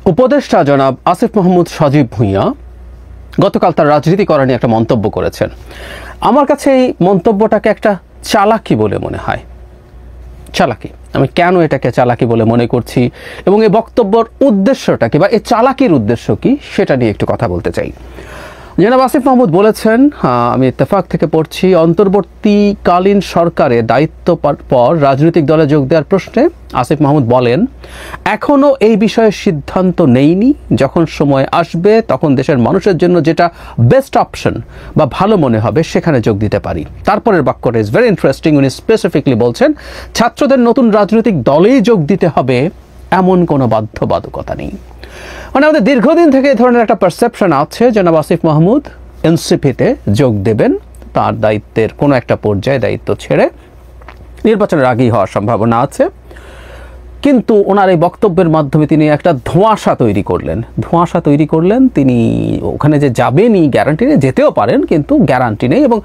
উপদেষ্টা জনাব আসিফ মাহমুদ সজীব ভুঁইয়া গতকাল তার রাজনীতি করা নিয়ে একটা মন্তব্য করেছেন। আমার কাছে এই মন্তব্যটাকে একটা চালাকি বলে মনে হয়। চালাকি, আমি কেন এটাকে চালাকি বলে মনে করছি এবং এই বক্তব্যের উদ্দেশ্যটা কি বা এই চালাকির উদ্দেশ্য কি সেটা নিয়ে একটু কথা বলতে চাই। জনাব আসিফ মাহমুদ বলেছেন, আমি ইত্তেফাক থেকে পড়ছি, অন্তর্বর্তীকালীন সরকারে দায়িত্ব পর রাজনৈতিক দলে যোগ দেওয়ার প্রশ্নে আসিফ মাহমুদ বলেন, এখনও এই বিষয়ে সিদ্ধান্ত নেইনি। যখন সময় আসবে তখন দেশের মানুষের জন্য যেটা বেস্ট অপশন বা ভালো মনে হবে সেখানে যোগ দিতে পারি। তারপরের বাক্যটা ইজ ভেরি ইন্টারেস্টিং। উনি স্পেসিফিকলি বলছেন, ছাত্রদের নতুন রাজনৈতিক দলেই যোগ দিতে হবে এমন কোনো বাধ্যবাধকতা নেই। মানে আমাদের দীর্ঘদিন থেকে এই ধরনের একটা পারসেপশন আছে, জনাব আসিফ মাহমুদ এনসিপিতে যোগ দেবেন তার দায়িত্বের কোনো একটা পর্যায়ে দায়িত্ব ছেড়ে, নির্বাচনের আগেই হওয়ার সম্ভাবনা আছে। কিন্তু ওনার এই বক্তব্যের মাধ্যমে তিনি একটা ধোঁয়াশা তৈরি করলেন। তিনি ওখানে যে যাবেনই গ্যারান্টি নেই, যেতেও পারেন কিন্তু গ্যারান্টি নেই, এবং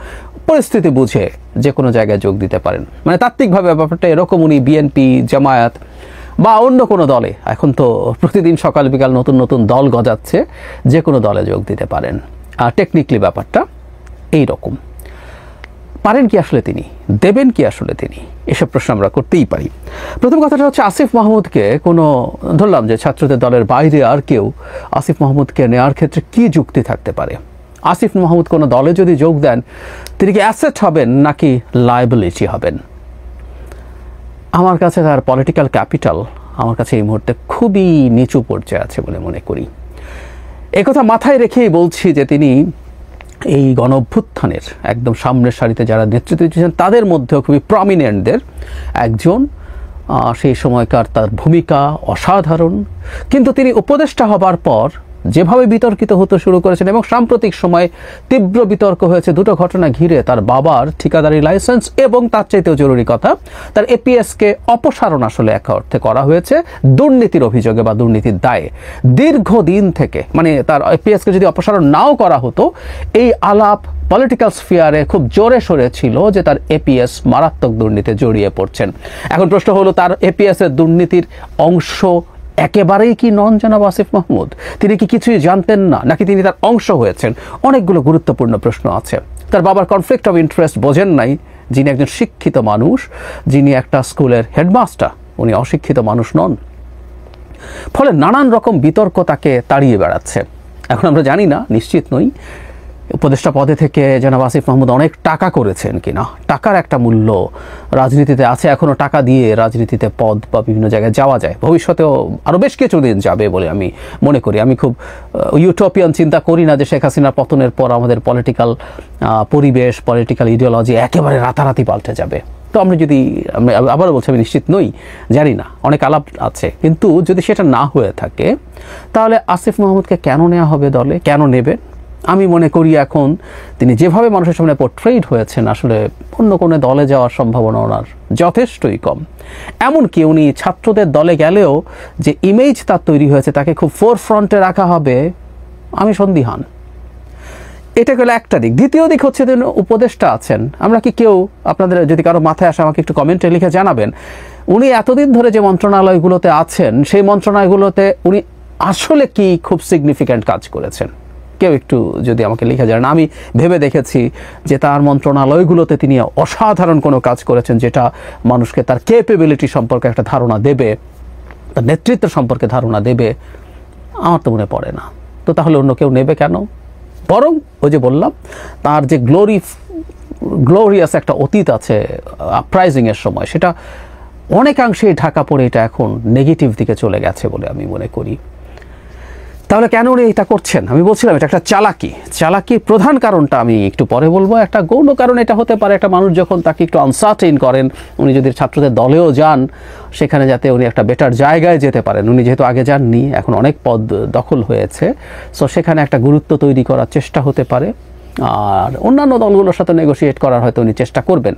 পরিস্থিতি বুঝে যে কোনো জায়গায় যোগ দিতে পারেন। মানে তাত্ত্বিকভাবে ব্যাপারটা এরকম, উনি বিএনপি, জামায়াত বা অন্য কোনো দলে, এখন তো প্রতিদিন সকাল বিকাল নতুন নতুন দল গজাচ্ছে, যে কোনো দলে যোগ দিতে পারেন। আর টেকনিক্যালি ব্যাপারটা এই রকম। পারেন কি আসলে তিনি, দেবেন কি আসলে তিনি, এসব প্রশ্ন আমরা করতেই পারি। প্রথম কথাটা হচ্ছে, আসিফ মাহমুদকে কোনো, ধরলাম যে ছাত্রদের দলের বাইরে আর কেউ আসিফ মাহমুদকে নেওয়ার ক্ষেত্রে কি যুক্তি থাকতে পারে? আসিফ মাহমুদ কোনো দলে যদি যোগ দেন, তিনি কি অ্যাসেট হবেন নাকি লায়াবিলিটি হবেন? আমার কাছে তার পলিটিক্যাল ক্যাপিটাল আমার কাছে এই মুহূর্তে খুবই নিচু পর্যায়ে আছে বলে মনে করি। একথা মাথায় রেখেই বলছি যে তিনি এই গণ অভ্যুত্থানের একদম সামনের সারিতে যারা নেতৃত্ব দিয়েছেন তাদের মধ্যেও খুবই প্রমিনেন্টদের একজন। সেই সময়কার তার ভূমিকা অসাধারণ, কিন্তু তিনি উপদেষ্টা হবার পর যেভাবে বিতর্কিত হতে শুরু করেছেন, এবং সাম্প্রতিক সময়ে তীব্র বিতর্ক হয়েছে দুটো ঘটনা ঘিরে, তার বাবার ঠিকাদারি লাইসেন্স এবং তার চাইতেও জরুরি কথা তার এপিএসকে অপসারণ আসলে এক অর্থে করা হয়েছে দুর্নীতির অভিযোগে বা দুর্নীতির দায়ে। দীর্ঘদিন থেকে, মানে তার এপিএসকে যদি অপসারণ নাও করা হতো, এই আলাপ পলিটিক্যাল স্ফিয়ারে খুব জোরে সোরে ছিল যে তার এপিএস মারাত্মক দুর্নীতিতে জড়িয়ে পড়ছেন। এখন প্রশ্ন হলো, তার এপিএস এর দুর্নীতির অংশ একেবারেই কি নন জনাব আসিফ মাহমুদ? তিনি কি কিছুই জানতেন না, নাকি তিনি তার অংশ হয়েছেন? অনেকগুলো গুরুত্বপূর্ণ প্রশ্ন আছে। তার বাবার কনফ্লিক্ট অফ ইন্টারেস্ট বোঝেন নাই, যিনি একজন শিক্ষিত মানুষ, যিনি একটা স্কুলের হেডমাস্টার, উনি অশিক্ষিত মানুষ নন। ফলে নানান রকম বিতর্ক তাকে তাড়িয়ে বেড়াচ্ছে। এখন আমরা জানি না, নিশ্চিত নই উপদেষ্টা পদে থেকে জনাব আসিফ মাহমুদ অনেক টাকা করেছেন কিনা। টাকার একটা মূল্য রাজনীতিতে আছে, এখনও টাকা দিয়ে রাজনীতিতে পদ বা বিভিন্ন জায়গায় যাওয়া যায়। ভবিষ্যতেও আরও বেশ কিছুদিন যাবে বলে আমি মনে করি। আমি খুব ইউটোপিয়ান চিন্তা করি না যে শেখ হাসিনার পতনের পর আমাদের পলিটিক্যাল পরিবেশ, পলিটিক্যাল ইডিওলজি একেবারে রাতারাতি পাল্টে যাবে। তো আমরা যদি, আমি আবারও বলছি আমি নিশ্চিত নই, জানি না, অনেক আলাপ আছে, কিন্তু যদি সেটা না হয়ে থাকে তাহলে আসিফ মাহমুদকে কেন নেওয়া হবে দলে, কেন নেবেন? আমি মনে করি এখন তিনি যেভাবে মানুষের সামনে পোর্ট্রেট হয়েছেন, আসলে অন্য কোনো দলে যাওয়ার সম্ভাবনা ওনার যথেষ্টই কম। এমনকি উনি ছাত্রদের দলে গেলেও যে ইমেজ তার তৈরি হয়েছে, তাকে খুব ফোরফ্রন্টে রাখা হবে, আমি সন্দিহান। এটা গেল একটা দিক। দ্বিতীয় দিক হচ্ছে যে উপদেষ্টা আছেন। আমরা কি কেউ, আপনাদের যদি কারো মাথায় আসে আমাকে একটু কমেন্টে লিখে জানাবেন, উনি এতদিন ধরে যে মন্ত্রণালয়গুলোতে আছেন সেই মন্ত্রণালয়গুলোতে উনি আসলে কি খুব সিগনিফিক্যান্ট কাজ করেছেন? কেউ একটু যদি আমাকে লিখে জানান। আমি ভেবে দেখেছি যে তার মন্ত্রণালয়গুলোতে তিনি অসাধারণ কোনো কাজ করেছেন, যেটা মানুষকে তার ক্যাপেবিলিটি সম্পর্কে একটা ধারণা দেবে, তার নেতৃত্ব সম্পর্কে ধারণা দেবে। আমার তো মনে পড়ে না। তো তাহলে অন্য কেউ নেবে কেন? বরং ওই যে বললাম, তার যে গ্লোরিয়াস একটা অতীত আছে আপরাইজিংয়ের সময়, সেটা অনেকাংশেই ঢাকা পড়ে এটা এখন নেগেটিভ দিকে চলে গেছে বলে আমি মনে করি। তাহলে কেন উনি এটা করছেন? আমি বলছিলাম এটা একটা চালাকির প্রধান কারণটা আমি একটু পরে বলবো। একটা গৌণ কারণ এটা হতে পারে, একটা মানুষ যখন তাকে একটু আনসার্টেইন করেন, উনি যদি ছাত্রদের দলেও যান, সেখানে যাতে উনি একটা বেটার জায়গায় যেতে পারেন। উনি যেহেতু আগে যাননি, এখন অনেক পদ দখল হয়েছে, সো সেখানে একটা গুরুত্ব তৈরি করার চেষ্টা হতে পারে। আর অন্যান্য দলগুলোর সাথে নেগোশিয়েট করার হয়তো উনি চেষ্টা করবেন।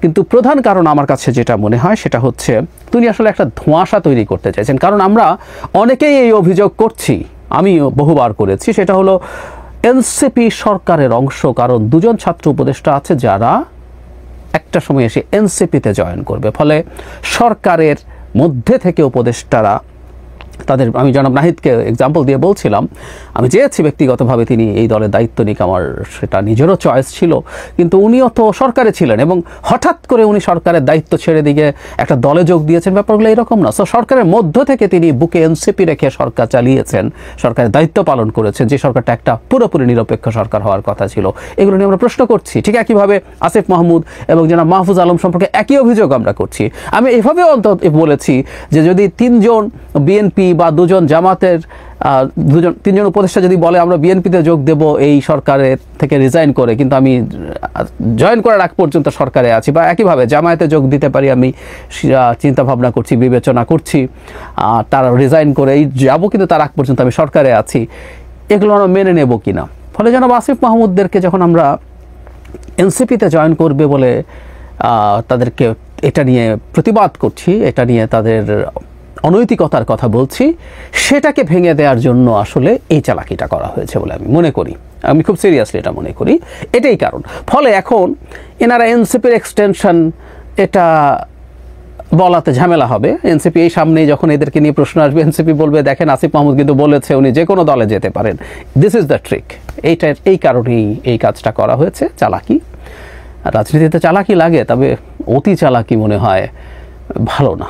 কিন্তু প্রধান কারণ আমার কাছে যেটা মনে হয় সেটা হচ্ছে তিনি আসলে একটা ধোঁয়াশা তৈরি করতে চাইছেন। কারণ আমরা অনেকেই এই অভিযোগ করছি, আমি বহুবার করেছি, সেটা হলো এনসিপি সরকারের অংশ। কারণ দুজন ছাত্র উপদেষ্টা আছে যারা একটা সময় এসে এনসিপিতে জয়েন করবে, ফলে সরকারের মধ্যে থেকে উপদেষ্টারা তাদের আমি জনাব নাহিদকে এক্সাম্পল দিয়ে বলছিলাম, আমি চেয়েছি ব্যক্তিগতভাবে তিনি এই দলের দায়িত্ব নিক, আমার সেটা নিজেরও চয়েস ছিল, কিন্তু উনিও তো সরকারে ছিলেন এবং হঠাৎ করে উনি সরকারের দায়িত্ব ছেড়ে দিয়ে একটা দলে যোগ দিয়েছেন, ব্যাপারগুলো এরকম না। সো সরকারের মধ্য থেকে তিনি বুকে এনসিপি রেখে সরকার চালিয়েছেন, সরকারের দায়িত্ব পালন করেছেন, যে সরকারটা একটা পুরোপুরি নিরপেক্ষ সরকার হওয়ার কথা ছিল। এগুলো নিয়ে আমরা প্রশ্ন করছি। ঠিক একইভাবে আসিফ মাহমুদ এবং জনাব মাহফুজ আলম সম্পর্কে একই অভিযোগ আমরা করছি। আমি এভাবেও অন্তত বলেছি যে যদি 3 জন বিএনপি বা 2 জন জামাতের 3 জন উপদেষ্টা যদি বলে আমরা বিএনপিতে যোগ দেব এই সরকারের থেকে রিজাইন করে, কিন্তু আমি জয়েন করার আগ পর্যন্ত সরকারে আছি, বা একইভাবে জামায়াতে যোগ দিতে পারি, আমি চিন্তা ভাবনা করছি, বিবেচনা করছি, তারা রিজাইন করে এই যাবো, কিন্তু তার আগ পর্যন্ত আমি সরকারে আছি, এগুলো আমরা মেনে নেব কিনা। ফলে জনাব আসিফ মাহমুদদেরকে যখন আমরা এনসিপিতে জয়েন করবে বলে তাদেরকে এটা নিয়ে প্রতিবাদ করছি, এটা নিয়ে তাদের অনৈতিকতার কথা বলছি, সেটাকে ভেঙে দেওয়ার জন্য আসলে এই চালাকিটা করা হয়েছে বলে আমি মনে করি। আমি খুব সিরিয়াসলি এটা মনে করি, এটাই কারণ। ফলে এখন এনারা এনসিপির এক্সটেনশন এটা বলাতে ঝামেলা হবে। এনসিপি এই সামনেই যখন এদেরকে নিয়ে প্রশ্ন আসবে, এনসিপি বলবে দেখেন আসিফ মাহমুদ কিন্তু বলেছে উনি যে কোনো দলে যেতে পারেন। This is the trick. এই কারণেই এই কাজটা করা হয়েছে। চালাকি, রাজনীতিতে চালাকি লাগে, তবে অতি চালাকি মনে হয় ভালো না।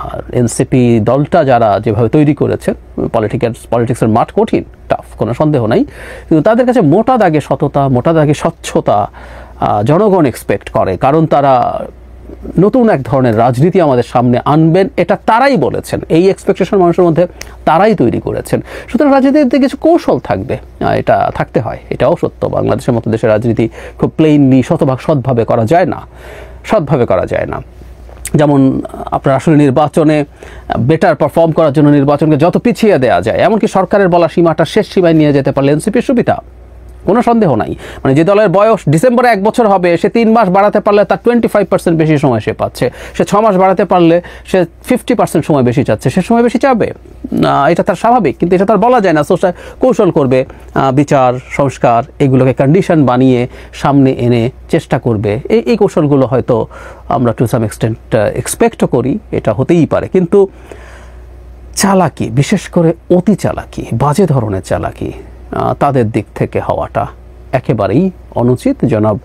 আর এনসিপি দলটা যারা যেভাবে তৈরি করেছে, পলিটিক্সের মাঠ কঠিন, টাফ, কোনো সন্দেহ নাই, কিন্তু তাদের কাছে মোটা দাগে সততা, মোটা দাগে স্বচ্ছতা জনগণ এক্সপেক্ট করে, কারণ তারা নতুন এক ধরনের রাজনীতি আমাদের সামনে আনবেন, এটা তারাই বলেছেন। এই এক্সপেকটেশন মানুষের মধ্যে তারাই তৈরি করেছেন। সুতরাং রাজনীতিতে কিছু কৌশল থাকবে, এটা থাকতে হয়, এটাও সত্য। বাংলাদেশের মতো দেশের রাজনীতি খুব প্লেইনলি সৎভাবে করা যায় না, সৎভাবে করা যায় না। যেমন আপনার আসলে নির্বাচনে বেটার পারফর্ম করার জন্য নির্বাচনকে যত পিছিয়ে দেওয়া যায়, এমনকি সরকারের বলা সীমাটা শেষ সীমায় নিয়ে যেতে পারলে এনসিপির সুবিধা, কোনো সন্দেহ নাই। মানে যে দলের বয়স ডিসেম্বরে 1 বছর হবে, সে 3 মাস বাড়াতে পারলে তার 25% বেশি সময় সে পাচ্ছে, সে 6 মাস বাড়াতে পারলে সে 50% সময় বেশি চাচ্ছে, সে সময় বেশি চাবে, এটা তার স্বাভাবিক, কিন্তু এটা তার বলা যায় না। সোশ্যাল কৌশল করবে, বিচার সংস্কার এগুলোকে কন্ডিশন বানিয়ে সামনে এনে চেষ্টা করবে। এই কৌশলগুলো হয়তো আমরা টু সাম এক্সটেন্ট এক্সপেক্টও করি, এটা হতেই পারে। কিন্তু চালাকি, বিশেষ করে অতি চালাকি, বাজে ধরনের চালাকি তাদের দিক থেকে হওয়াটা একেবারেই অনুচিত। জনাব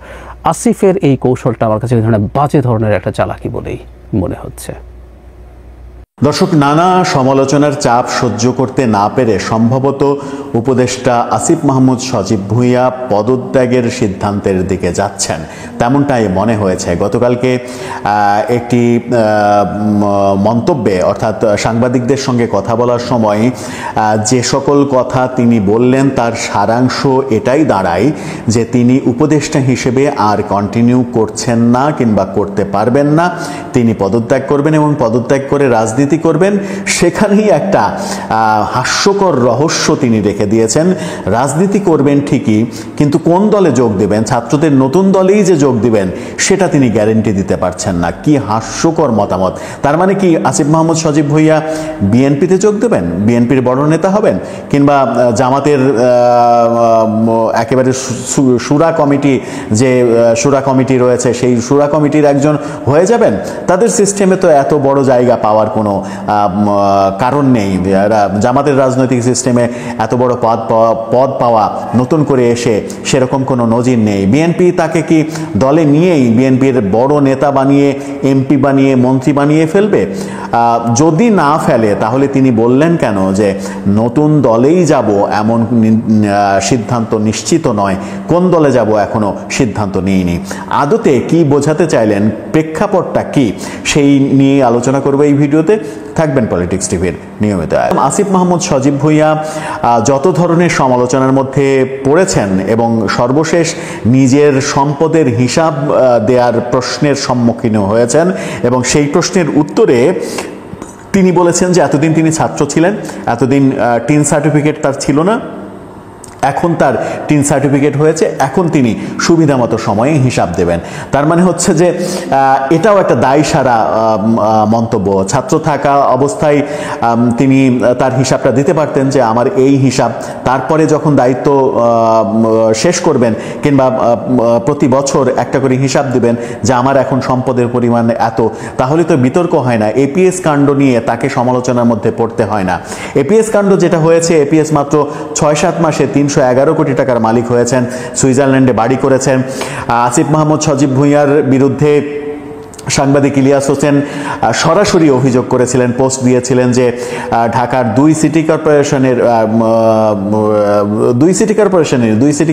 আসিফের এই কৌশলটা আমার কাছে এই ধরনের বাজে ধরনের একটা চালাকি বলেই মনে হচ্ছে। দর্শক, নানা সমালোচনার চাপ সহ্য করতে না পেরে সম্ভবত উপদেষ্টা আসিফ মাহমুদ সজীব ভুঁইয়া পদত্যাগের সিদ্ধান্তের দিকে যাচ্ছেন, তেমনটাই মনে হয়েছে। গতকালকে একটি মন্তব্যে, অর্থাৎ সাংবাদিকদের সঙ্গে কথা বলার সময় যে সকল কথা তিনি বললেন তার সারাংশ এটাই দাঁড়ায় যে তিনি উপদেষ্টা হিসেবে আর কন্টিনিউ করছেন না কিংবা করতে পারবেন না, তিনি পদত্যাগ করবেন এবং পদত্যাগ করে রাজনীতি করবেন। সেখানেই একটা হাস্যকর রহস্য তিনি রেখে দিয়েছেন। রাজনীতি করবেন ঠিকই, কিন্তু কোন দলে যোগ দেবেন, ছাত্রদের নতুন দলেই যে যোগ দিবেন সেটা তিনি গ্যারেন্টি দিতে পারছেন না। কি হাস্যকর মতামত! তার মানে কি আসিফ মাহমুদ সজীব ভুঁইয়া বিএনপিতে যোগ দেবেন, বিএনপির বড় নেতা হবেন, কিংবা জামাতের একেবারে শুরা কমিটি, যে শুরা কমিটি রয়েছে সেই শুরা কমিটির একজন হয়ে যাবেন? তাদের সিস্টেমে তো এত বড় জায়গা পাওয়ার কোনো কারণ নেই। জামাতের রাজনৈতিক সিস্টেমে এত বড় পদ পাওয়া নতুন করে এসে সেরকম কোনো নজির নেই। বিএনপি তাকে কি দলে নিয়েই বিএনপির বড় নেতা বানিয়ে, এমপি বানিয়ে, মন্ত্রী বানিয়ে ফেলবে? যদি না ফেলে তাহলে তিনি বললেন কেন যে নতুন দলেই যাব, এমন সিদ্ধান্ত নিশ্চিত নয়, কোন দলে যাব এখনো সিদ্ধান্ত নিইনি। আদতে কি বোঝাতে চাইলেন, প্রেক্ষাপটটা কি, সেই নিয়ে আলোচনা করবো এই ভিডিওতে। থাকবেন পলিটিক্স টিভির নিয়মিত। আসিফ মাহমুদ সজীব ভুঁইয়া যত ধরনের সমালোচনার মধ্যে পড়েছেন এবং সর্বশেষ নিজের সম্পদের হিসাব দেওয়ার প্রশ্নের সম্মুখীন হয়েছেন, এবং সেই প্রশ্নের উত্তরে তিনি বলেছেন যে এতদিন তিনি ছাত্র ছিলেন, এতদিন টিন সার্টিফিকেট তার ছিল না, এখন তার টিন সার্টিফিকেট হয়েছে, এখন তিনি সুবিধা মতো সময়ে হিসাব দেবেন। তার মানে হচ্ছে যে এটাও একটা দায়সারা মন্তব্য। ছাত্র থাকা অবস্থায় তিনি তার হিসাবটা দিতে পারতেন যে আমার এই হিসাব, তারপরে যখন দায়িত্ব শেষ করবেন কিংবা প্রতি বছর একটা করে হিসাব দিবেন যে আমার এখন সম্পদের পরিমাণ এত, তাহলে তো বিতর্ক হয় না, এপিএস কাণ্ড নিয়ে তাকে সমালোচনার মধ্যে পড়তে হয় না। এপিএস কাণ্ড যেটা হয়েছে, এপিএস মাত্র 6-7 মাসে 311 কোটি টাকার মালিক হয়েছেন, সুইজারল্যান্ডে বাড়ি করেছেন। আসিফ মাহমুদ সজীব ভুঁইয়ার বিরুদ্ধে সাংবাদিক ইলিয়াস হোসেন সরাসরি অভিযোগ করেছিলেন, পোস্ট দিয়েছিলেন যে ঢাকার দুই সিটি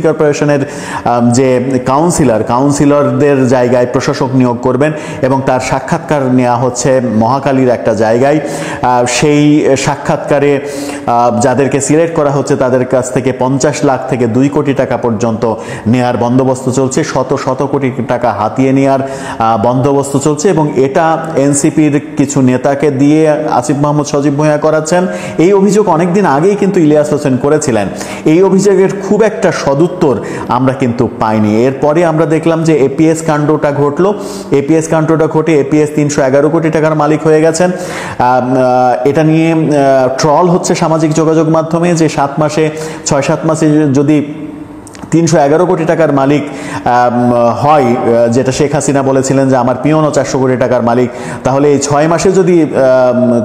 কর্পোরেশনের যে কাউন্সিলরদের জায়গায় প্রশাসক নিয়োগ করবেন এবং তার সাক্ষাৎকার নেওয়া হচ্ছে মহাখালীর একটা জায়গায়। সেই সাক্ষাৎকারে যাদেরকে সিলেক্ট করা হচ্ছে তাদের কাছ থেকে 50 লাখ থেকে 2 কোটি টাকা পর্যন্ত নেয়ার বন্দোবস্ত চলছে, শত কোটি টাকা হাতিয়ে নেয়ার বন্দোবস্ত চলছে, এবং এটা এনসিপির কিছু নেতাকে দিয়ে আসিফ মাহমুদ সজীব ভুঁইয়া করাচ্ছেন। এই অভিযোগ অনেকদিন আগেই কিন্তু ইলিয়াস হোসেন করেছিলেন। এই অভিযোগের খুব একটা সদুত্তর আমরা কিন্তু পাইনি। এরপরে আমরা দেখলাম যে এপিএস কাণ্ডটা ঘটলো। এপিএস কাণ্ডটা ঘটে এপিএস 311 কোটি টাকার মালিক হয়ে গেছেন। এটা নিয়ে ট্রল হচ্ছে সামাজিক যোগাযোগ মাধ্যমে যে 6-7 মাসে যদি 311 কোটি টাকার মালিক হয়, যেটা শেখ হাসিনা বলেছিলেন যে আমার পিয়নও 400 কোটি টাকার মালিক, তাহলে এই 6 মাসে যদি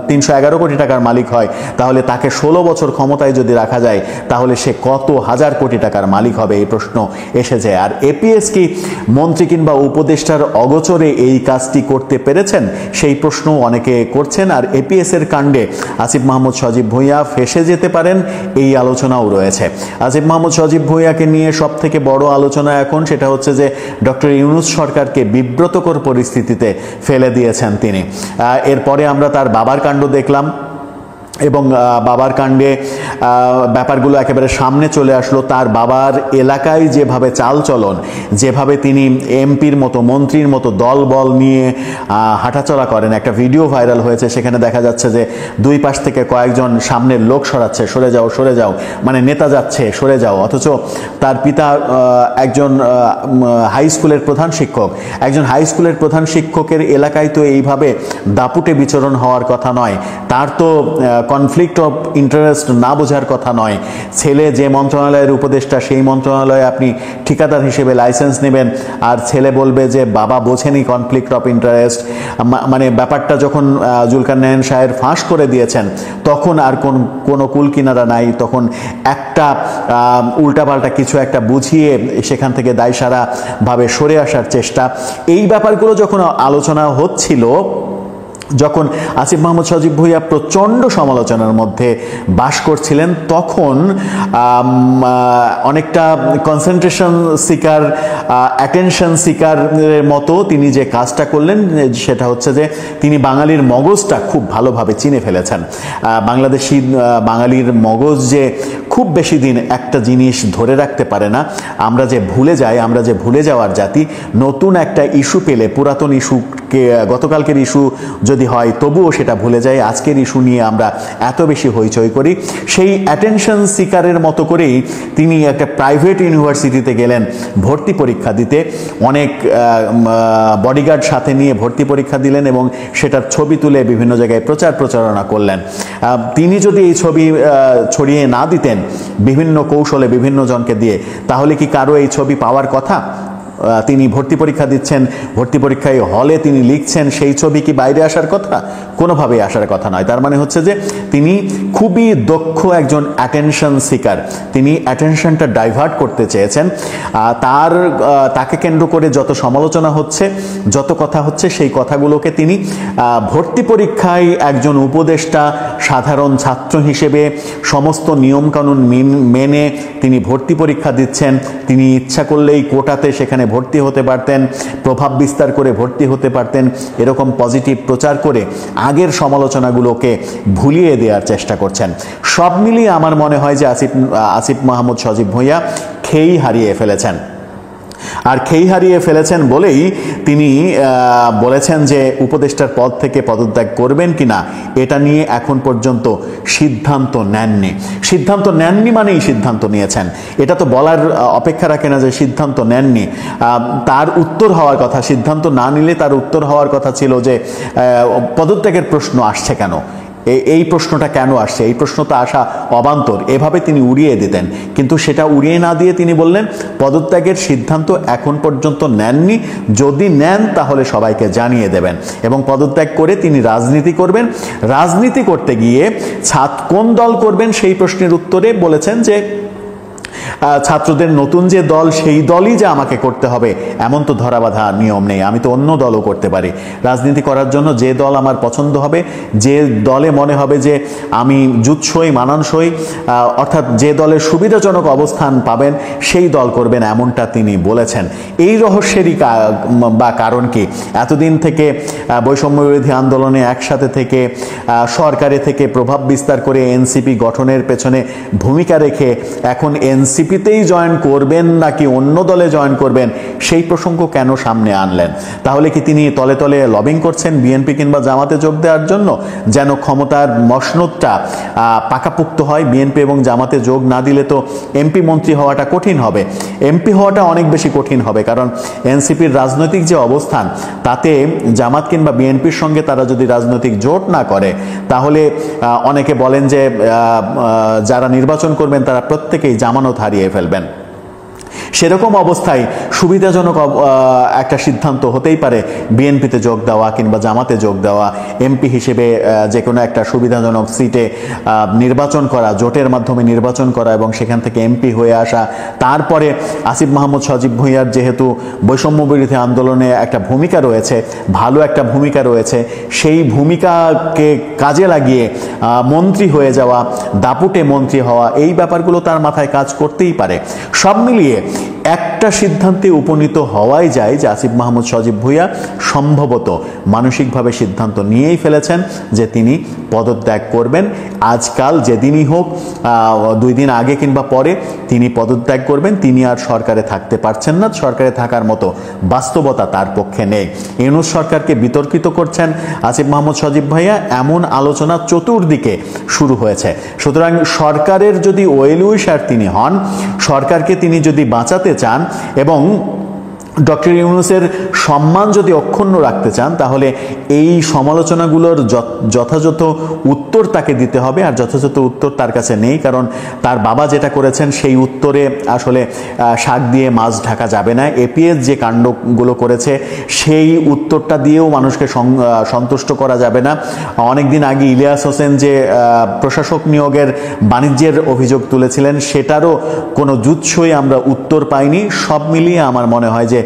311 কোটি টাকার মালিক হয়, তাহলে তাকে 16 বছর ক্ষমতায় যদি রাখা যায়, তাহলে সে কত হাজার কোটি টাকার মালিক হবে, এই প্রশ্ন এসেছে। আর এপিএস কি মন্ত্রী কিংবা উপদেষ্টার অগোচরে এই কাজটি করতে পেরেছেন, সেই প্রশ্ন অনেকে করছেন। আর এপিএস এর কাণ্ডে আসিফ মাহমুদ সজীব ভুঁইয়া ফেসে যেতে পারেন, এই আলোচনাও রয়েছে। আসিফ মাহমুদ সজীব ভুঁইয়াকে নিয়ে সব থেকে বড় আলোচনা এখন সেটা হচ্ছে যে ডক্টর ইউনূস সরকারকে বিব্রতকর পরিস্থিতিতে ফেলে দিয়েছেন তিনি। এরপরে আমরা তার বাবার কাণ্ড দেখলাম এবং বাবার কাণ্ডে ব্যাপারগুলো একেবারে সামনে চলে আসলো। তার বাবার এলাকায় যেভাবে চালচলন, যেভাবে তিনি এমপির মতো মন্ত্রীর মতো দল বল নিয়ে হাঁটাচলা করেন, একটা ভিডিও ভাইরাল হয়েছে। সেখানে দেখা যাচ্ছে যে দুই পাশ থেকে কয়েকজন সামনের লোক সরাচ্ছে, সরে যাও, মানে নেতা যাচ্ছে সরে যাও। অথচ তার পিতা একজন হাই স্কুলের প্রধান শিক্ষক। একজন হাই স্কুলের প্রধান শিক্ষকের এলাকায় তো এইভাবে দাপুটে বিচরণ হওয়ার কথা নয়। তার তো কনফ্লিক্ট অফ ইন্টারেস্ট না বোঝার কথা নয়। ছেলে যে মন্ত্রণালয়ের উপদেষ্টা, সেই মন্ত্রণালয়ে আপনি ঠিকাদার হিসেবে লাইসেন্স নেবেন, আর ছেলে বলবে যে বাবা বোঝেনি কনফ্লিক্ট অফ ইন্টারেস্ট। মানে ব্যাপারটা যখন জুলকারনাইন সাহেব ফাঁস করে দিয়েছেন, তখন আর কোনো কুল কিনারা নাই। তখন একটা উল্টাপাল্টা কিছু একটা বুঝিয়ে সেখান থেকে দায়সারাভাবে সরে আসার চেষ্টা। এই ব্যাপারগুলো যখন আলোচনা হচ্ছিল, যখন আসিফ মাহমুদ সজীব ভুঁইয়া প্রচণ্ড সমালোচনার মধ্যে বাস করছিলেন, তখন অনেকটা কনসেন্ট্রেশন সিকার, অ্যাটেনশন সিকারের মতো তিনি যে কাজটা করলেন, সেটা হচ্ছে যে তিনি বাঙালির মগজটা খুব ভালোভাবে চিনে ফেলেছেন। বাঙালির মগজ যে খুব বেশি দিন একটা জিনিস ধরে রাখতে পারে না। আমরা যে ভুলে যাওয়ার জাতি। নতুন একটা ইস্যু পেলে পুরাতন ইস্যুকে, গতকালকের ইস্যু যদি হয় তবুও সেটা ভুলে যায়। আজকের ইস্যু নিয়ে আমরা এত বেশি হইচই করি। সেই অ্যাটেনশন সিকারের মতো করেই তিনি একটা প্রাইভেট ইউনিভার্সিটিতে গেলেন ভর্তি পরীক্ষা দিতে। অনেক বডিগার্ড সাথে নিয়ে ভর্তি পরীক্ষা দিলেন এবং সেটার ছবি তুলে বিভিন্ন জায়গায় প্রচারণা করলেন। তিনি যদি এই ছবি ছড়িয়ে না দিতেন বিভিন্ন কৌশলে, বিভিন্ন জনকে দিয়ে, তাহলে কি কারো এই ছবি পাওয়ার কথা? তিনি ভর্তি পরীক্ষা দিচ্ছেন, ভর্তি পরীক্ষায় হলে তিনি লিখছেন, সেই ছবি কি বাইরে আসার কথা? কোনোভাবেই আসার কথা নয়। তার মানে হচ্ছে যে তিনি খুবই দক্ষ একজন অ্যাটেনশন সিকার। তিনি অ্যাটেনশনটা ডাইভার্ট করতে চেয়েছেন। তাকে কেন্দ্র করে যত সমালোচনা হচ্ছে, যত কথা হচ্ছে, সেই কথাগুলোকে তিনি ভর্তি পরীক্ষায় একজন উপদেষ্টা, সাধারণ ছাত্র হিসেবে সমস্ত নিয়মকানুন মেনে তিনি ভর্তি পরীক্ষা দিচ্ছেন। তিনি ইচ্ছা করলেই কোটাতে সেখানে ভর্তি হতে পারতেন, প্রভাব বিস্তার করে ভর্তি হতে পারতেন। এরকম পজিটিভ প্রচার করে আগের সমালোচনাগুলোকে ভুলিয়ে দেওয়ার চেষ্টা করছেন। সব মিলিয়ে আমার মনে হয় যে আসিফ মাহমুদ সজীব ভুঁইয়া খেই হারিয়ে ফেলেছেন। আর খেই হারিয়ে ফেলেছেন বলেই তিনি বলেছেন যে উপদেষ্টার পদ থেকে পদত্যাগ করবেন কিনা এটা নিয়ে এখন পর্যন্ত সিদ্ধান্ত নেননি। সিদ্ধান্ত নেননি মানেই সিদ্ধান্ত নিয়েছেন, এটা তো বলার অপেক্ষা রাখে না যে সিদ্ধান্ত নেননি। তার উত্তর হওয়ার কথা, সিদ্ধান্ত না নিলে তার উত্তর হওয়ার কথা ছিল যে পদত্যাগের প্রশ্ন আসছে কেন, এই প্রশ্নটা কেন আসছে, এই প্রশ্নটা আসা অবান্তর, এভাবে তিনি উড়িয়ে দিতেন। কিন্তু সেটা উড়িয়ে না দিয়ে তিনি বললেন পদত্যাগের সিদ্ধান্ত এখন পর্যন্ত নেননি, যদি নেন তাহলে সবাইকে জানিয়ে দেবেন, এবং পদত্যাগ করে তিনি রাজনীতি করবেন। রাজনীতি করতে গিয়ে কোন দল করবেন সেই প্রশ্নের উত্তরে বলেছেন যে ছাত্রদের নতুন যে দল সেই দলই যে আমাকে করতে হবে এমন তো ধরাবাঁধা নিয়ম নেই, আমি তো অন্য দলও করতে পারি। রাজনীতি করার জন্য যে দল আমার পছন্দ হবে, যে দলে মনে হবে যে আমি জুৎসই মানানসই, অর্থাৎ যে দলের সুবিধাজনক অবস্থান পাবেন সেই দল করবেন, এমনটা তিনি বলেছেন। এই রহস্যেরই বা কারণ কি? এতদিন থেকে বৈষম্য বিরোধী আন্দোলনে একসাথে থেকে সরকারে থেকে প্রভাব বিস্তার করে এনসিপি গঠনের পেছনে ভূমিকা রেখে এখন এনসিপিতেই জয়েন করবেন নাকি অন্য দলে জয়েন করবেন সেই প্রসঙ্গ কেন সামনে আনলেন? তাহলে কি তিনি তলে তলে লবিং করছেন বিএনপি কিংবা জামাতে যোগ দেওয়ার জন্য, যেন ক্ষমতার মসনদটা পাকাপোক্ত হয়? বিএনপি এবং জামাতে যোগ না দিলে তো এমপি মন্ত্রী হওয়াটা কঠিন হবে, এমপি হওয়াটা অনেক বেশি কঠিন হবে, কারণ এনসিপির রাজনৈতিক যে অবস্থান তাতে জামাত কিংবা বিএনপির সঙ্গে তারা যদি রাজনৈতিক জোট না করে তাহলে অনেকে বলেন যে যারা নির্বাচন করবেন তারা প্রত্যেকেই জামানত হারিয়ে ফেলবেন। সেরকম অবস্থায় সুবিধাজনক একটা সিদ্ধান্ত হতেই পারে বিএনপিতে যোগ দেওয়া কিংবা জামাতে যোগ দেওয়া, এমপি হিসেবে যে কোনো একটা সুবিধাজনক সিটে নির্বাচন করা, জোটের মাধ্যমে নির্বাচন করা এবং সেখান থেকে এমপি হয়ে আসা। তারপরে আসিফ মাহমুদ সজীব ভুঁইয়ার যেহেতু বৈষম্য বিরোধী আন্দোলনে একটা ভূমিকা রয়েছে, ভালো একটা ভূমিকা রয়েছে, সেই ভূমিকাকে কাজে লাগিয়ে মন্ত্রী হয়ে যাওয়া, দাপুটে মন্ত্রী হওয়া, এই ব্যাপারগুলো তার মাথায় কাজ করতেই পারে। সব মিলিয়ে একটা সিদ্ধান্তে উপনীত হওয়াই যায় যে আসিফ মাহমুদ সজীব ভুঁইয়া সম্ভবত মানসিকভাবে সিদ্ধান্ত নিয়েই ফেলেছেন যে তিনি পদত্যাগ করবেন। আজকাল যেদিনই হোক, 2 দিন আগে কিংবা পরে তিনি পদত্যাগ করবেন। তিনি আর সরকারে থাকতে পারছেন না, সরকারে থাকার মতো বাস্তবতা তার পক্ষে নেই। ইউনূস সরকারকে বিতর্কিত করছেন আসিফ মাহমুদ সজীব ভুঁইয়া, এমন আলোচনা চতুর্দিকে শুরু হয়েছে। সুতরাং সরকারের যদি ওয়েল উইশার তিনি হন, সরকারকে তিনি যদি বাঁচাতে চান এবং ডক্টর ইউনূসের সম্মান যদি অক্ষুণ্ণ রাখতে চান, তাহলে এই সমালোচনাগুলোর যথাযথ উত্তর তাকে দিতে হবে। আর যথাযথ উত্তর তার কাছে নেই, কারণ তার বাবা যেটা করেছেন সেই উত্তরে আসলে শাক দিয়ে মাছ ঢাকা যাবে না। এপিএস যে কাণ্ডগুলো করেছে সেই উত্তরটা দিয়েও মানুষকে সন্তুষ্ট করা যাবে না। অনেকদিন আগে ইলিয়াস হোসেন যে প্রশাসক নিয়োগের বাণিজ্যের অভিযোগ তুলেছিলেন, সেটারও কোনো জুৎসই আমরা উত্তর পাইনি। সব মিলিয়ে আমার মনে হয় যে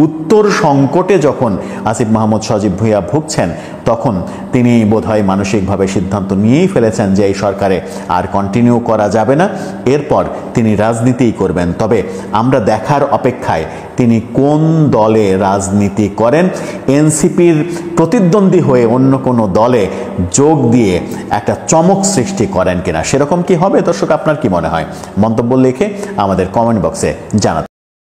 উত্তর সংকটে যখন আসিফ মাহমুদ সজীব ভুঁইয়া ভুগছেন, তখন তিনি বোধহয় মানসিকভাবে সিদ্ধান্ত নিয়েই ফেলেছেন যে এই সরকারে আর কন্টিনিউ করা যাবে না, এরপর তিনি রাজনীতিই করবেন। তবে আমরা দেখার অপেক্ষায় তিনি কোন দলে রাজনীতি করেন। এনসিপির প্রতিদ্বন্দ্বী হয়ে অন্য কোনো দলে যোগ দিয়ে একটা চমক সৃষ্টি করেন কিনা, সেরকম কি হবে? দর্শক, আপনার কি মনে হয়? মন্তব্য লিখে আমাদের কমেন্ট বক্সে জানাতে